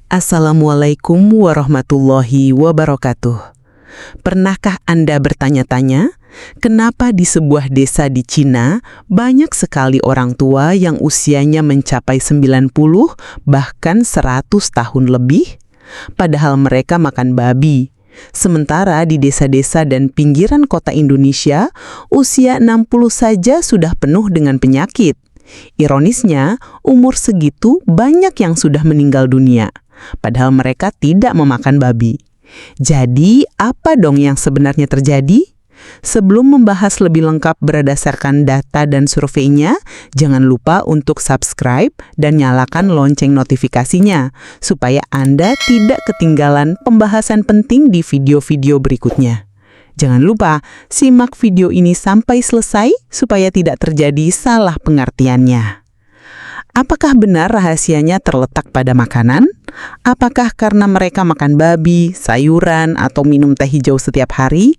Assalamualaikum warahmatullahi wabarakatuh. Pernahkah Anda bertanya-tanya, kenapa di sebuah desa di Cina banyak sekali orang tua yang usianya mencapai 90 bahkan 100 tahun lebih? Padahal mereka makan babi. Sementara di desa-desa dan pinggiran kota Indonesia, usia 60 saja sudah penuh dengan penyakit. Ironisnya, umur segitu banyak yang sudah meninggal dunia, padahal mereka tidak memakan babi. Jadi, apa dong yang sebenarnya terjadi? Sebelum membahas lebih lengkap berdasarkan data dan surveinya, jangan lupa untuk subscribe dan nyalakan lonceng notifikasinya, supaya Anda tidak ketinggalan pembahasan penting di video-video berikutnya. Jangan lupa, simak video ini sampai selesai supaya tidak terjadi salah pengertiannya. Apakah benar rahasianya terletak pada makanan? Apakah karena mereka makan babi, sayuran, atau minum teh hijau setiap hari?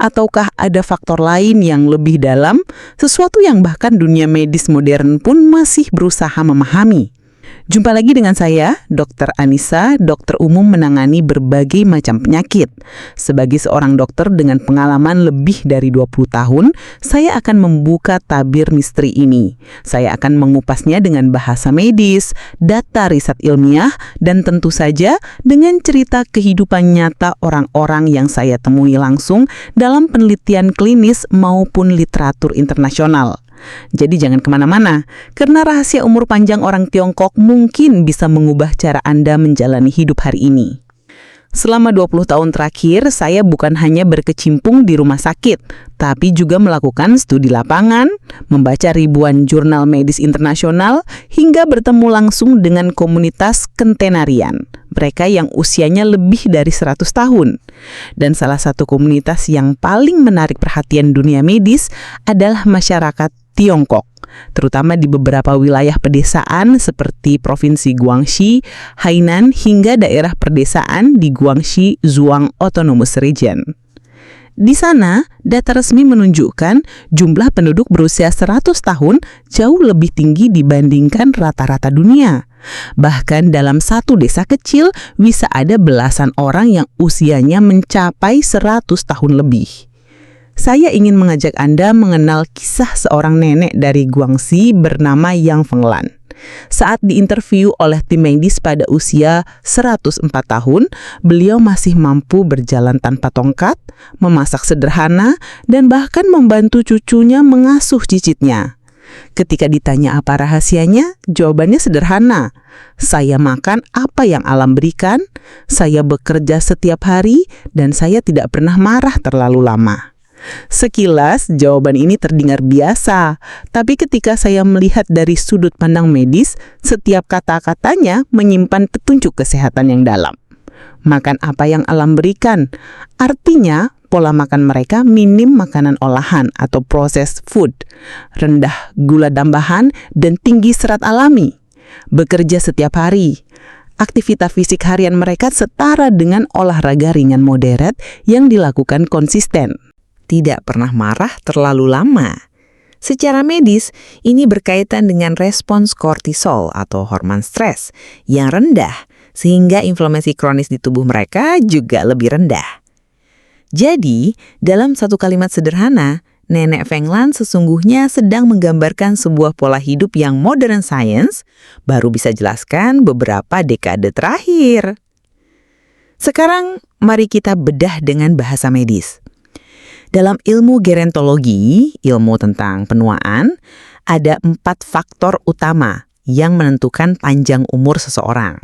Ataukah ada faktor lain yang lebih dalam, sesuatu yang bahkan dunia medis modern pun masih berusaha memahami? Jumpa lagi dengan saya, Dr. Anissa, dokter umum menangani berbagai macam penyakit. Sebagai seorang dokter dengan pengalaman lebih dari 20 tahun, saya akan membuka tabir misteri ini. Saya akan mengupasnya dengan bahasa medis, data riset ilmiah, dan tentu saja dengan cerita kehidupan nyata orang-orang yang saya temui langsung dalam penelitian klinis maupun literatur internasional. Jadi jangan kemana-mana, karena rahasia umur panjang orang Tiongkok mungkin bisa mengubah cara Anda menjalani hidup hari ini. Selama 20 tahun terakhir, saya bukan hanya berkecimpung di rumah sakit, tapi juga melakukan studi lapangan, membaca ribuan jurnal medis internasional, hingga bertemu langsung dengan komunitas kentenarian. Mereka yang usianya lebih dari 100 tahun. Dan salah satu komunitas yang paling menarik perhatian dunia medis adalah masyarakat Tiongkok, terutama di beberapa wilayah pedesaan seperti Provinsi Guangxi, Hainan, hingga daerah perdesaan di Guangxi Zhuang Autonomous Region. Di sana, data resmi menunjukkan jumlah penduduk berusia 100 tahun jauh lebih tinggi dibandingkan rata-rata dunia. Bahkan dalam satu desa kecil bisa ada belasan orang yang usianya mencapai 100 tahun lebih. Saya ingin mengajak Anda mengenal kisah seorang nenek dari Guangxi bernama Yang Fenglan. Saat diinterview oleh tim medis pada usia 104 tahun, beliau masih mampu berjalan tanpa tongkat, memasak sederhana, dan bahkan membantu cucunya mengasuh cicitnya. Ketika ditanya apa rahasianya, jawabannya sederhana. Saya makan apa yang alam berikan, saya bekerja setiap hari, dan saya tidak pernah marah terlalu lama. Sekilas, jawaban ini terdengar biasa, tapi ketika saya melihat dari sudut pandang medis, setiap kata-katanya menyimpan petunjuk kesehatan yang dalam. Makan apa yang alam berikan, artinya pola makan mereka minim makanan olahan atau processed food, rendah gula tambahan, dan tinggi serat alami. Bekerja setiap hari. Aktivitas fisik harian mereka setara dengan olahraga ringan moderat yang dilakukan konsisten. Tidak pernah marah terlalu lama. Secara medis, ini berkaitan dengan respons kortisol atau hormon stres yang rendah, sehingga inflamasi kronis di tubuh mereka juga lebih rendah. Jadi, dalam satu kalimat sederhana, Nenek Fenglan sesungguhnya sedang menggambarkan sebuah pola hidup yang modern science baru bisa jelaskan beberapa dekade terakhir. Sekarang, mari kita bedah dengan bahasa medis. Dalam ilmu gerontologi, ilmu tentang penuaan, ada 4 faktor utama yang menentukan panjang umur seseorang.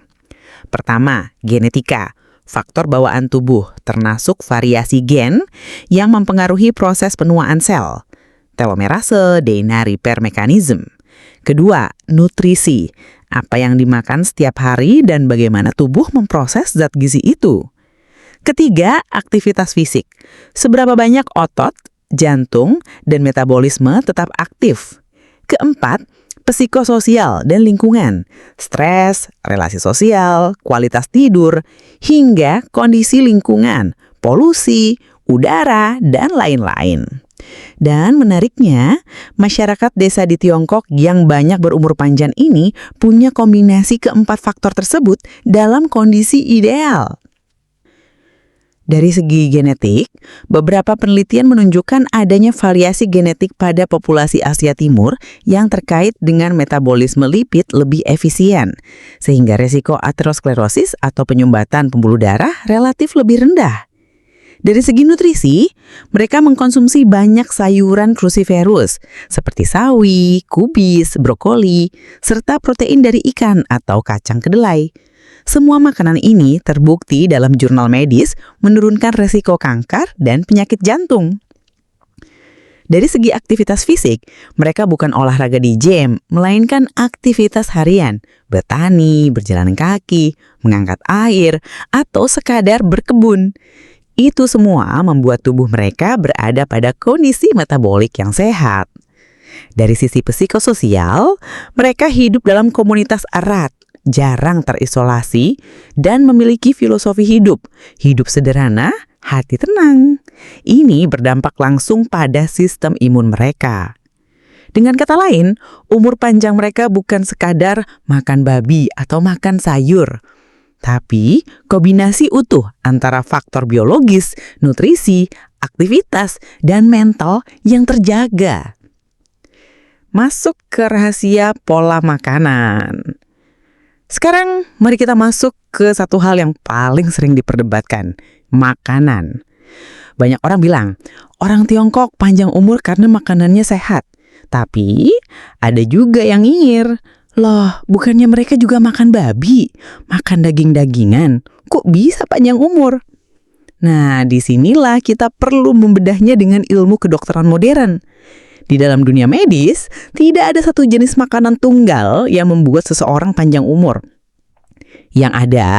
Pertama, genetika, faktor bawaan tubuh, termasuk variasi gen yang mempengaruhi proses penuaan sel. Telomerase, DNA repair mechanism. Kedua, nutrisi, apa yang dimakan setiap hari dan bagaimana tubuh memproses zat gizi itu. Ketiga, aktivitas fisik. Seberapa banyak otot, jantung, dan metabolisme tetap aktif. Keempat, psikososial dan lingkungan. Stres, relasi sosial, kualitas tidur, hingga kondisi lingkungan, polusi, udara, dan lain-lain. Dan menariknya, masyarakat desa di Tiongkok yang banyak berumur panjang ini punya kombinasi keempat faktor tersebut dalam kondisi ideal. Dari segi genetik, beberapa penelitian menunjukkan adanya variasi genetik pada populasi Asia Timur yang terkait dengan metabolisme lipid lebih efisien, sehingga resiko aterosklerosis atau penyumbatan pembuluh darah relatif lebih rendah. Dari segi nutrisi, mereka mengkonsumsi banyak sayuran cruciferous seperti sawi, kubis, brokoli, serta protein dari ikan atau kacang kedelai. Semua makanan ini terbukti dalam jurnal medis menurunkan resiko kanker dan penyakit jantung. Dari segi aktivitas fisik, mereka bukan olahraga di gym, melainkan aktivitas harian, bertani, berjalan kaki, mengangkat air, atau sekadar berkebun. Itu semua membuat tubuh mereka berada pada kondisi metabolik yang sehat. Dari sisi psikososial, mereka hidup dalam komunitas erat, jarang terisolasi, dan memiliki filosofi hidup sederhana, hati tenang. Ini berdampak langsung pada sistem imun mereka. Dengan kata lain, umur panjang mereka bukan sekadar makan babi atau makan sayur, tapi kombinasi utuh antara faktor biologis, nutrisi, aktivitas, dan mental yang terjaga. Masuk ke rahasia pola makanan. Sekarang mari kita masuk ke satu hal yang paling sering diperdebatkan, makanan. Banyak orang bilang, orang Tiongkok panjang umur karena makanannya sehat. Tapi ada juga yang nyinyir, loh bukannya mereka juga makan babi, makan daging-dagingan, kok bisa panjang umur? Nah, disinilah kita perlu membedahnya dengan ilmu kedokteran modern. Di dalam dunia medis, tidak ada satu jenis makanan tunggal yang membuat seseorang panjang umur. Yang ada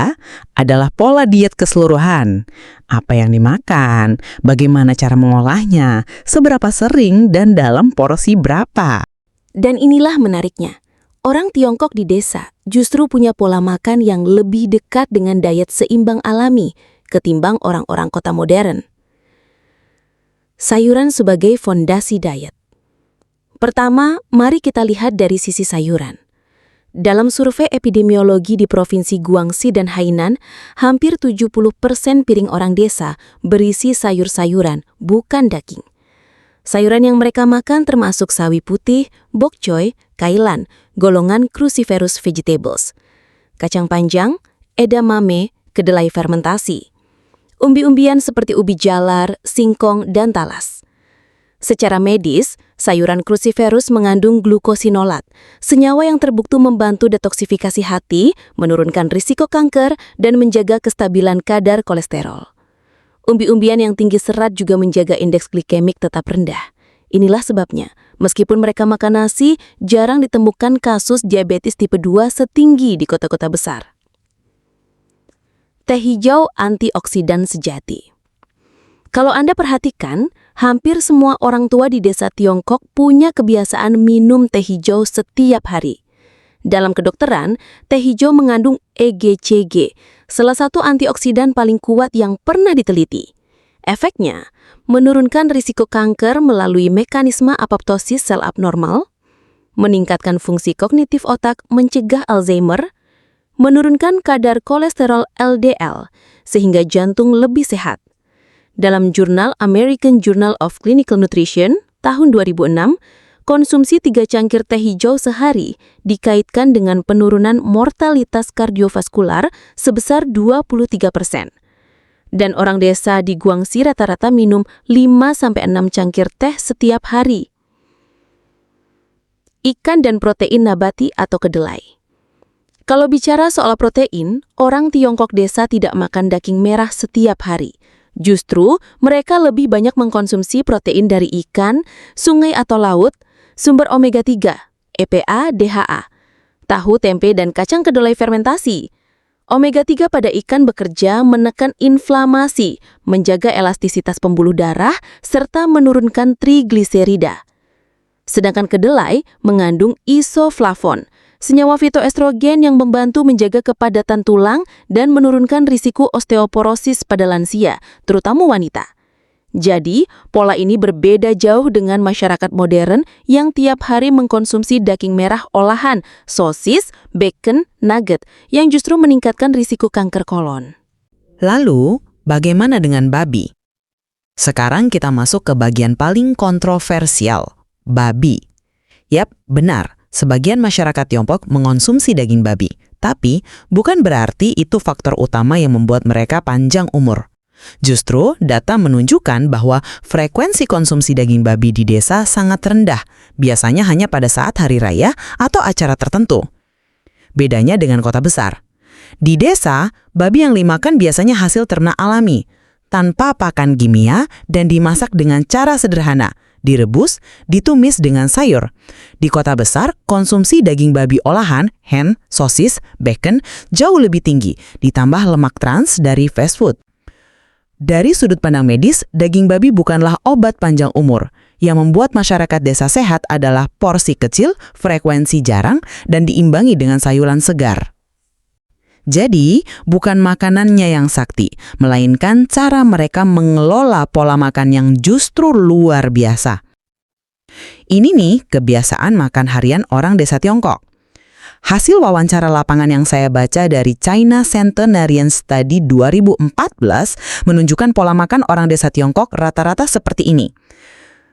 adalah pola diet keseluruhan. Apa yang dimakan, bagaimana cara mengolahnya, seberapa sering, dan dalam porsi berapa. Dan inilah menariknya. Orang Tiongkok di desa justru punya pola makan yang lebih dekat dengan diet seimbang alami ketimbang orang-orang kota modern. Sayuran sebagai fondasi diet. Pertama, mari kita lihat dari sisi sayuran. Dalam survei epidemiologi di Provinsi Guangxi dan Hainan, hampir 70% piring orang desa berisi sayur-sayuran, bukan daging. Sayuran yang mereka makan termasuk sawi putih, bok choy, kailan, golongan cruciferous vegetables, kacang panjang, edamame, kedelai fermentasi, umbi-umbian seperti ubi jalar, singkong, dan talas. Secara medis, sayuran cruciferous mengandung glukosinolat, senyawa yang terbukti membantu detoksifikasi hati, menurunkan risiko kanker, dan menjaga kestabilan kadar kolesterol. Umbi-umbian yang tinggi serat juga menjaga indeks glikemik tetap rendah. Inilah sebabnya, meskipun mereka makan nasi, jarang ditemukan kasus diabetes tipe 2 setinggi di kota-kota besar. Teh hijau antioksidan sejati. Kalau Anda perhatikan, hampir semua orang tua di desa Tiongkok punya kebiasaan minum teh hijau setiap hari. Dalam kedokteran, teh hijau mengandung EGCG, salah satu antioksidan paling kuat yang pernah diteliti. Efeknya, menurunkan risiko kanker melalui mekanisme apoptosis sel abnormal, meningkatkan fungsi kognitif otak, mencegah Alzheimer, menurunkan kadar kolesterol LDL, sehingga jantung lebih sehat. Dalam jurnal American Journal of Clinical Nutrition tahun 2006, konsumsi 3 cangkir teh hijau sehari dikaitkan dengan penurunan mortalitas kardiovaskular sebesar 23%. Dan orang desa di Guangxi rata-rata minum 5-6 cangkir teh setiap hari. Ikan dan protein nabati atau kedelai. Kalau bicara soal protein, orang Tiongkok desa tidak makan daging merah setiap hari. Justru, mereka lebih banyak mengkonsumsi protein dari ikan, sungai atau laut, sumber omega-3, EPA, DHA, tahu, tempe, dan kacang kedelai fermentasi. Omega-3 pada ikan bekerja menekan inflamasi, menjaga elastisitas pembuluh darah, serta menurunkan trigliserida. Sedangkan kedelai mengandung isoflavon, senyawa fitoestrogen yang membantu menjaga kepadatan tulang dan menurunkan risiko osteoporosis pada lansia, terutama wanita. Jadi, pola ini berbeda jauh dengan masyarakat modern yang tiap hari mengkonsumsi daging merah olahan, sosis, bacon, nugget, yang justru meningkatkan risiko kanker kolon. Lalu, bagaimana dengan babi? Sekarang kita masuk ke bagian paling kontroversial, babi. Yap, benar, sebagian masyarakat Tiongkok mengonsumsi daging babi. Tapi, bukan berarti itu faktor utama yang membuat mereka panjang umur. Justru, data menunjukkan bahwa frekuensi konsumsi daging babi di desa sangat rendah, biasanya hanya pada saat hari raya atau acara tertentu. Bedanya dengan kota besar. Di desa, babi yang dimakan biasanya hasil ternak alami, tanpa pakan kimia dan dimasak dengan cara sederhana, direbus, ditumis dengan sayur. Di kota besar, konsumsi daging babi olahan, hen, sosis, bacon jauh lebih tinggi, ditambah lemak trans dari fast food. Dari sudut pandang medis, daging babi bukanlah obat panjang umur. Yang membuat masyarakat desa sehat adalah porsi kecil, frekuensi jarang, dan diimbangi dengan sayuran segar. Jadi, bukan makanannya yang sakti, melainkan cara mereka mengelola pola makan yang justru luar biasa. Ini nih kebiasaan makan harian orang desa Tiongkok. Hasil wawancara lapangan yang saya baca dari China Centenarian Study 2014 menunjukkan pola makan orang desa Tiongkok rata-rata seperti ini.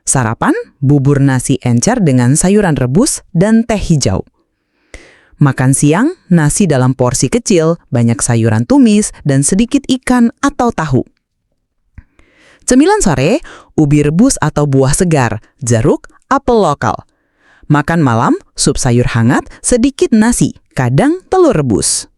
Sarapan, bubur nasi encer dengan sayuran rebus dan teh hijau. Makan siang, nasi dalam porsi kecil, banyak sayuran tumis, dan sedikit ikan atau tahu. Cemilan sore, ubi rebus atau buah segar, jeruk, apel lokal. Makan malam, sup sayur hangat, sedikit nasi, kadang telur rebus.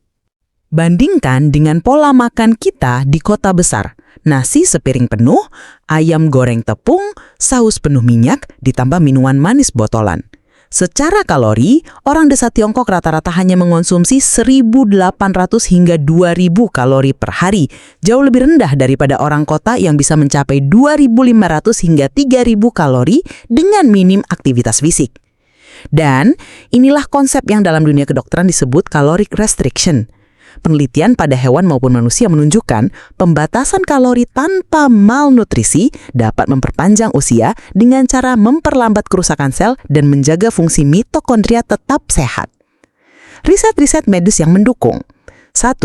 Bandingkan dengan pola makan kita di kota besar. Nasi sepiring penuh, ayam goreng tepung, saus penuh minyak, ditambah minuman manis botolan. Secara kalori, orang desa Tiongkok rata-rata hanya mengonsumsi 1.800 hingga 2.000 kalori per hari, jauh lebih rendah daripada orang kota yang bisa mencapai 2.500 hingga 3.000 kalori dengan minim aktivitas fisik. Dan inilah konsep yang dalam dunia kedokteran disebut caloric restriction. Penelitian pada hewan maupun manusia menunjukkan pembatasan kalori tanpa malnutrisi dapat memperpanjang usia dengan cara memperlambat kerusakan sel dan menjaga fungsi mitokondria tetap sehat. Riset-riset medis yang mendukung. 1.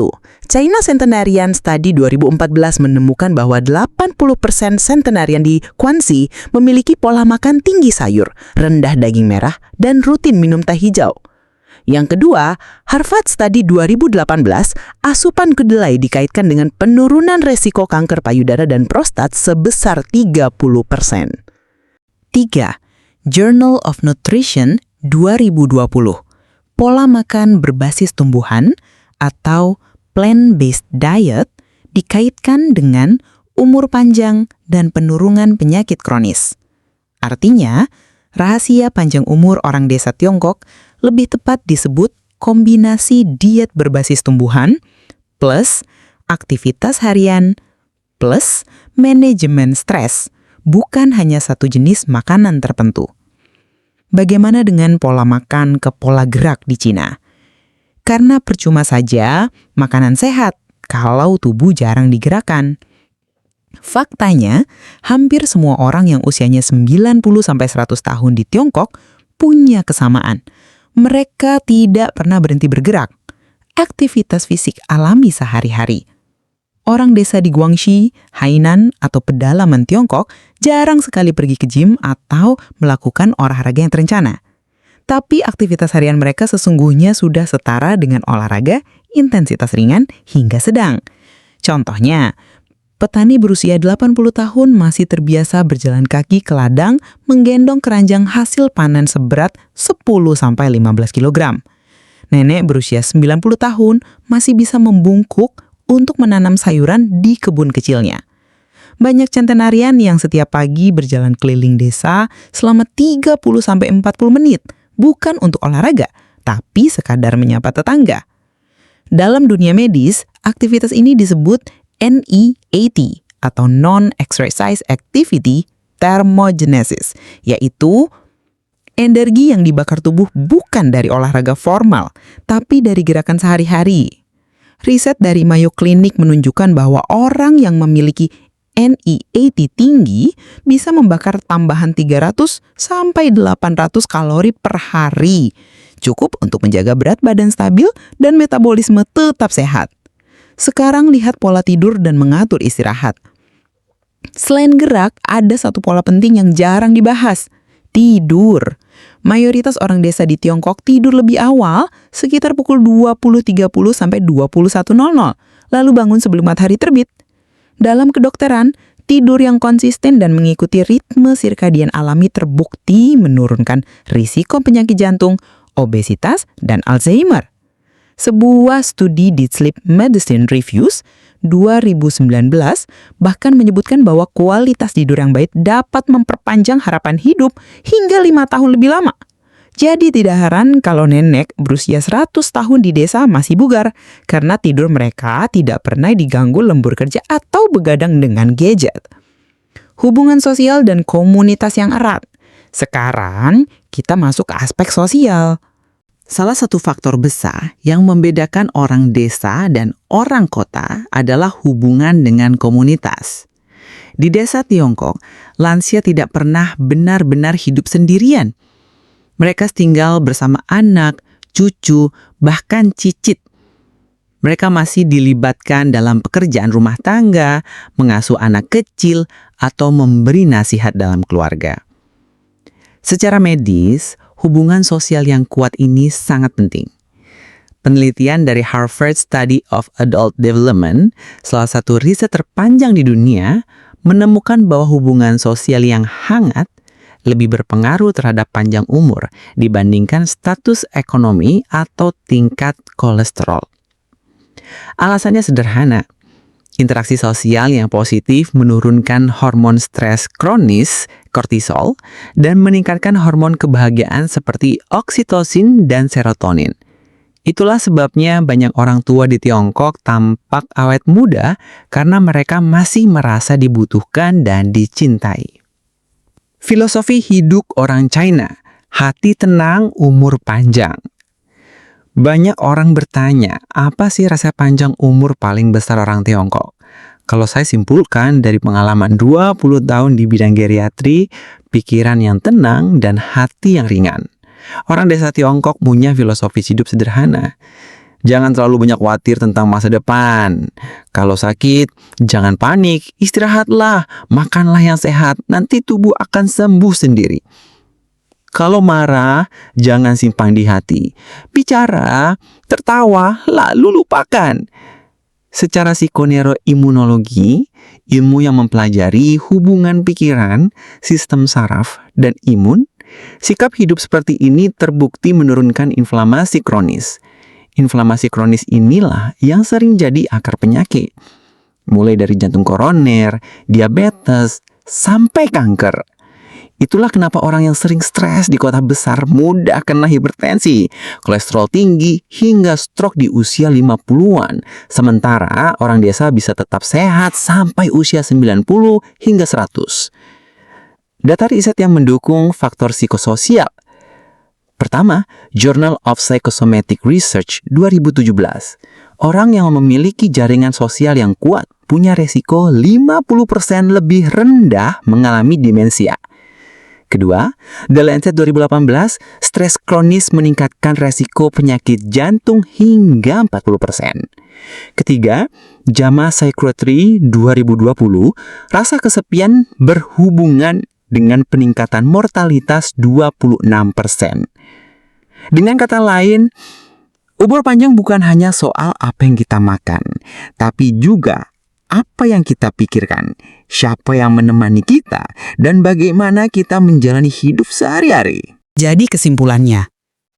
China Centenarian Study 2014 menemukan bahwa 80% centenarian di Guangxi memiliki pola makan tinggi sayur, rendah daging merah, dan rutin minum teh hijau. Yang kedua, Harvard Study 2018, asupan kedelai dikaitkan dengan penurunan resiko kanker payudara dan prostat sebesar 30%. 3. Journal of Nutrition 2020, pola makan berbasis tumbuhan atau plant-based diet dikaitkan dengan umur panjang dan penurunan penyakit kronis. Artinya, rahasia panjang umur orang desa Tiongkok lebih tepat disebut kombinasi diet berbasis tumbuhan plus aktivitas harian plus manajemen stres, bukan hanya satu jenis makanan tertentu. Bagaimana dengan pola makan ke pola gerak di Cina? Karena percuma saja makanan sehat kalau tubuh jarang digerakkan. Faktanya, hampir semua orang yang usianya 90-100 tahun di Tiongkok punya kesamaan. Mereka tidak pernah berhenti bergerak. Aktivitas fisik alami sehari-hari. Orang desa di Guangxi, Hainan, atau pedalaman Tiongkok jarang sekali pergi ke gym atau melakukan olahraga yang terencana. Tapi aktivitas harian mereka sesungguhnya sudah setara dengan olahraga, intensitas ringan hingga sedang. Contohnya, petani berusia 80 tahun masih terbiasa berjalan kaki ke ladang menggendong keranjang hasil panen seberat 10-15 kg. Nenek berusia 90 tahun masih bisa membungkuk untuk menanam sayuran di kebun kecilnya. Banyak centenarian yang setiap pagi berjalan keliling desa selama 30-40 menit, bukan untuk olahraga, tapi sekadar menyapa tetangga. Dalam dunia medis, aktivitas ini disebut NEAT atau Non-Exercise Activity Thermogenesis, yaitu energi yang dibakar tubuh bukan dari olahraga formal, tapi dari gerakan sehari-hari. Riset dari Mayo Clinic menunjukkan bahwa orang yang memiliki NEAT tinggi bisa membakar tambahan 300 sampai 800 kalori per hari. Cukup untuk menjaga berat badan stabil dan metabolisme tetap sehat. Sekarang lihat pola tidur dan mengatur istirahat. Selain gerak, ada satu pola penting yang jarang dibahas. Tidur. Mayoritas orang desa di Tiongkok tidur lebih awal, sekitar pukul 20.30 sampai 21.00, lalu bangun sebelum matahari terbit. Dalam kedokteran, tidur yang konsisten dan mengikuti ritme sirkadian alami terbukti menurunkan risiko penyakit jantung, obesitas, dan Alzheimer. Sebuah studi di Sleep Medicine Reviews 2019 bahkan menyebutkan bahwa kualitas tidur yang baik dapat memperpanjang harapan hidup hingga 5 tahun lebih lama. Jadi tidak heran kalau nenek berusia 100 tahun di desa masih bugar, karena tidur mereka tidak pernah diganggu lembur kerja atau begadang dengan gadget. Hubungan sosial dan komunitas yang erat. Sekarang kita masuk ke aspek sosial. Salah satu faktor besar yang membedakan orang desa dan orang kota adalah hubungan dengan komunitas. Di desa Tiongkok, lansia tidak pernah benar-benar hidup sendirian. Mereka tinggal bersama anak, cucu, bahkan cicit. Mereka masih dilibatkan dalam pekerjaan rumah tangga, mengasuh anak kecil, atau memberi nasihat dalam keluarga. Secara medis, hubungan sosial yang kuat ini sangat penting. Penelitian dari Harvard Study of Adult Development, salah satu riset terpanjang di dunia, menemukan bahwa hubungan sosial yang hangat lebih berpengaruh terhadap panjang umur dibandingkan status ekonomi atau tingkat kolesterol. Alasannya sederhana. Interaksi sosial yang positif menurunkan hormon stres kronis, kortisol, dan meningkatkan hormon kebahagiaan seperti oksitosin dan serotonin. Itulah sebabnya banyak orang tua di Tiongkok tampak awet muda karena mereka masih merasa dibutuhkan dan dicintai. Filosofi hidup orang China, hati tenang, umur panjang. Banyak orang bertanya, apa sih rasa panjang umur paling besar orang Tiongkok? Kalau saya simpulkan dari pengalaman 20 tahun di bidang geriatri, pikiran yang tenang dan hati yang ringan. Orang desa Tiongkok punya filosofi hidup sederhana. Jangan terlalu banyak khawatir tentang masa depan. Kalau sakit, jangan panik, istirahatlah, makanlah yang sehat, nanti tubuh akan sembuh sendiri. Kalau marah, jangan simpan di hati. Bicara, tertawa, lalu lupakan. Secara psikoneuroimunologi, ilmu yang mempelajari hubungan pikiran, sistem saraf, dan imun, sikap hidup seperti ini terbukti menurunkan inflamasi kronis. Inflamasi kronis inilah yang sering jadi akar penyakit. Mulai dari jantung koroner, diabetes, sampai kanker. Itulah kenapa orang yang sering stres di kota besar mudah kena hipertensi, kolesterol tinggi, hingga stroke di usia 50-an. Sementara orang desa bisa tetap sehat sampai usia 90 hingga 100. Data riset yang mendukung faktor psikososial. Pertama, Journal of Psychosomatic Research 2017. Orang yang memiliki jaringan sosial yang kuat punya resiko 50% lebih rendah mengalami demensia. Kedua, The Lancet 2018, stres kronis meningkatkan resiko penyakit jantung hingga 40%. Ketiga, JAMA Psychiatry 2020, rasa kesepian berhubungan dengan peningkatan mortalitas 26%. Dengan kata lain, umur panjang bukan hanya soal apa yang kita makan, tapi juga apa yang kita pikirkan, siapa yang menemani kita, dan bagaimana kita menjalani hidup sehari-hari. Jadi kesimpulannya,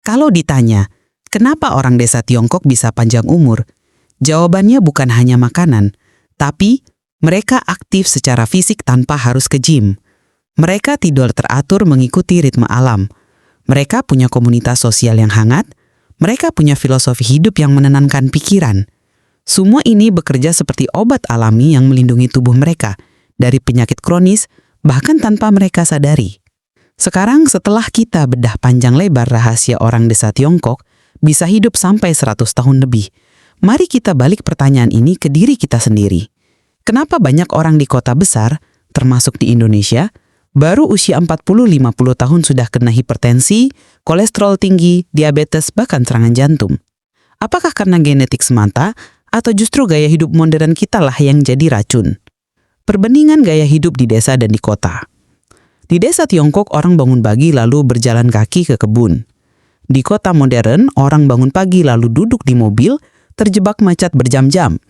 kalau ditanya, kenapa orang desa Tiongkok bisa panjang umur? Jawabannya bukan hanya makanan, tapi mereka aktif secara fisik tanpa harus ke gym. Mereka tidur teratur mengikuti ritme alam. Mereka punya komunitas sosial yang hangat. Mereka punya filosofi hidup yang menenangkan pikiran. Semua ini bekerja seperti obat alami yang melindungi tubuh mereka dari penyakit kronis, bahkan tanpa mereka sadari. Sekarang setelah kita bedah panjang lebar rahasia orang desa Tiongkok bisa hidup sampai 100 tahun lebih, mari kita balik pertanyaan ini ke diri kita sendiri. Kenapa banyak orang di kota besar, termasuk di Indonesia, baru usia 40-50 tahun sudah kena hipertensi, kolesterol tinggi, diabetes, bahkan serangan jantung? Apakah karena genetik semata, atau justru gaya hidup modern kita lah yang jadi racun? Perbandingan gaya hidup di desa dan di kota. Di desa Tiongkok, orang bangun pagi lalu berjalan kaki ke kebun. Di kota modern, orang bangun pagi lalu duduk di mobil, terjebak macet berjam-jam.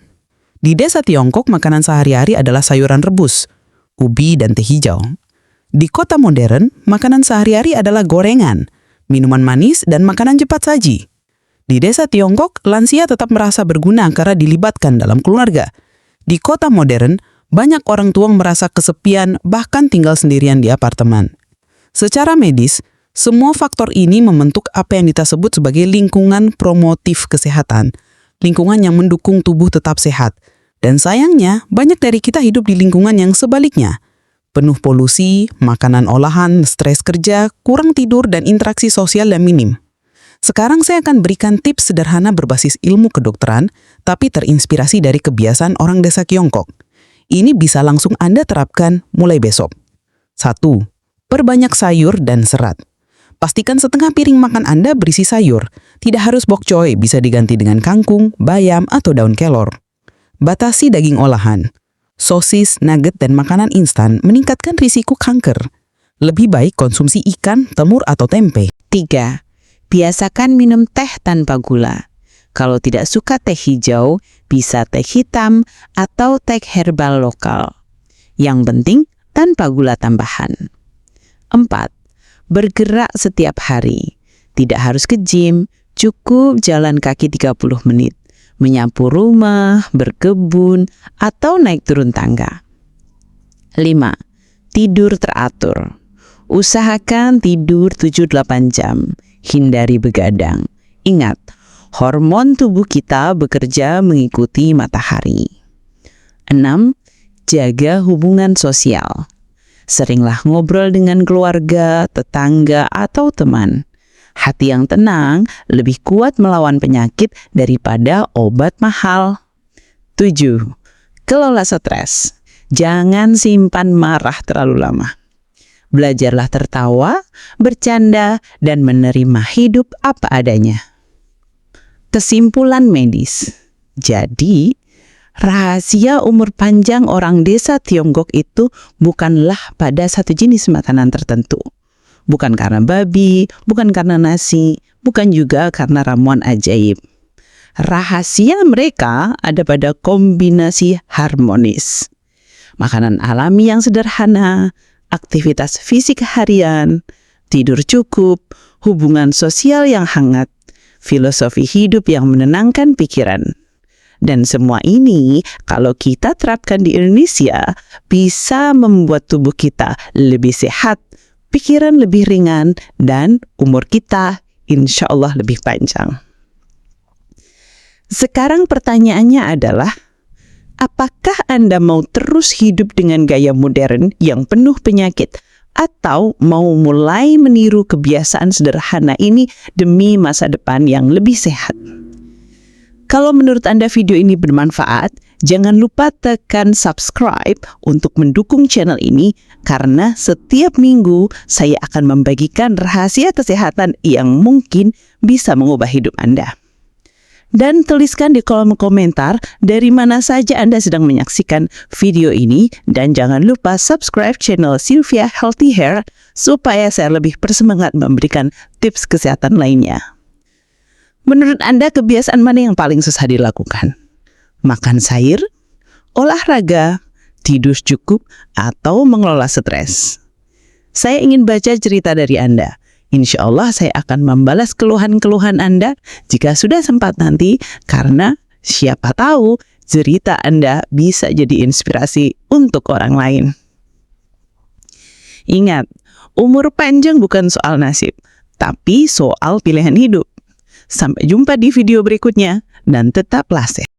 Di desa Tiongkok, makanan sehari-hari adalah sayuran rebus, ubi, dan teh hijau. Di kota modern, makanan sehari-hari adalah gorengan, minuman manis, dan makanan cepat saji. Di desa Tiongkok, lansia tetap merasa berguna karena dilibatkan dalam keluarga. Di kota modern, banyak orang tua merasa kesepian, bahkan tinggal sendirian di apartemen. Secara medis, semua faktor ini membentuk apa yang kita sebut sebagai lingkungan promotif kesehatan, lingkungan yang mendukung tubuh tetap sehat. Dan sayangnya, banyak dari kita hidup di lingkungan yang sebaliknya. Penuh polusi, makanan olahan, stres kerja, kurang tidur, dan interaksi sosial yang minim. Sekarang saya akan berikan tips sederhana berbasis ilmu kedokteran, tapi terinspirasi dari kebiasaan orang desa Tiongkok. Ini bisa langsung Anda terapkan mulai besok. 1. Perbanyak sayur dan serat. Pastikan setengah piring makan Anda berisi sayur. Tidak harus bok choy, bisa diganti dengan kangkung, bayam, atau daun kelor. Batasi daging olahan. Sosis, nugget, dan makanan instan meningkatkan risiko kanker. Lebih baik konsumsi ikan, telur, atau tempe. 3. Biasakan minum teh tanpa gula. Kalau tidak suka teh hijau, bisa teh hitam atau teh herbal lokal. Yang penting, tanpa gula tambahan. 4. Bergerak setiap hari. Tidak harus ke gym, cukup jalan kaki 30 menit. Menyapu rumah, berkebun, atau naik turun tangga. 5. Tidur teratur. Usahakan tidur 7-8 jam. Hindari begadang. Ingat, hormon tubuh kita bekerja mengikuti matahari. 6. Jaga hubungan sosial. Seringlah ngobrol dengan keluarga, tetangga, atau teman. Hati yang tenang lebih kuat melawan penyakit daripada obat mahal. 7. Kelola stres. Jangan simpan marah terlalu lama. Belajarlah tertawa, bercanda, dan menerima hidup apa adanya. Kesimpulan medis. Jadi, rahasia umur panjang orang desa Tiongkok itu bukanlah pada satu jenis makanan tertentu. Bukan karena babi, bukan karena nasi, bukan juga karena ramuan ajaib. Rahasia mereka ada pada kombinasi harmonis. Makanan alami yang sederhana, aktivitas fisik harian, tidur cukup, hubungan sosial yang hangat, filosofi hidup yang menenangkan pikiran. Dan semua ini kalau kita terapkan di Indonesia bisa membuat tubuh kita lebih sehat, pikiran lebih ringan, dan umur kita insya Allah lebih panjang. Sekarang pertanyaannya adalah, apakah Anda mau terus hidup dengan gaya modern yang penuh penyakit, atau mau mulai meniru kebiasaan sederhana ini demi masa depan yang lebih sehat? Kalau menurut Anda video ini bermanfaat, jangan lupa tekan subscribe untuk mendukung channel ini, karena setiap minggu saya akan membagikan rahasia kesehatan yang mungkin bisa mengubah hidup Anda. Dan tuliskan di kolom komentar dari mana saja Anda sedang menyaksikan video ini, dan jangan lupa subscribe channel Sylvia Healthy Hair supaya saya lebih bersemangat memberikan tips kesehatan lainnya. Menurut Anda kebiasaan mana yang paling susah dilakukan? Makan sayur, olahraga, tidur cukup, atau mengelola stres? Saya ingin baca cerita dari Anda. Insya Allah saya akan membalas keluhan-keluhan Anda jika sudah sempat nanti, karena siapa tahu cerita Anda bisa jadi inspirasi untuk orang lain. Ingat, umur panjang bukan soal nasib, tapi soal pilihan hidup. Sampai jumpa di video berikutnya, dan tetaplah sehat.